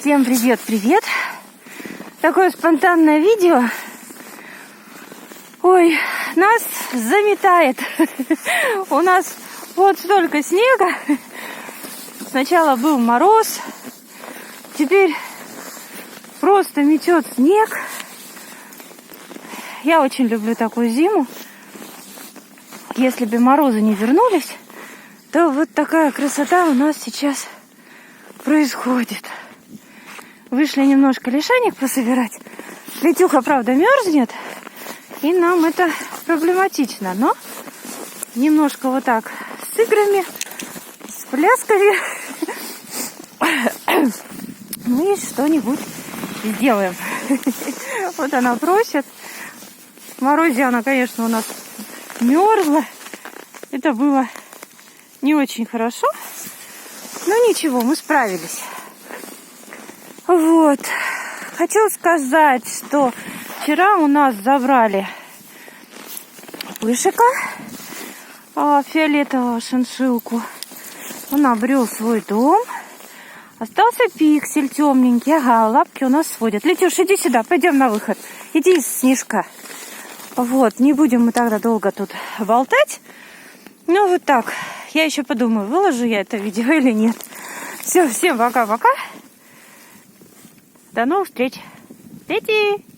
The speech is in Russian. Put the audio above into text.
Всем привет! Такое спонтанное видео. Ой, нас заметает. У нас вот столько снега. Сначала был мороз, теперь просто метет снег. Я очень люблю такую зиму. Если бы морозы не вернулись, то вот такая красота у нас сейчас происходит. Вышли немножко лишайник пособирать. Летюха, правда, мерзнет, и нам это проблематично. Но немножко вот так с играми, с плясками мы что-нибудь сделаем. Вот она просит. В морозе она, конечно, у нас мерзла. Это было не очень хорошо. Но ничего, мы справились. Вот. Хочу сказать, что вчера у нас забрали Пышика, фиолетового шиншиллку. Он обрел свой дом. Остался Пиксель темненький. Ага, лапки у нас сводят. Летюш, иди сюда, пойдем на выход. Иди из снежка. Вот, не будем мы тогда долго тут болтать. Ну, вот так. Я еще подумаю, выложу я это видео или нет. Все, всем пока-пока. До новых встреч. Лети!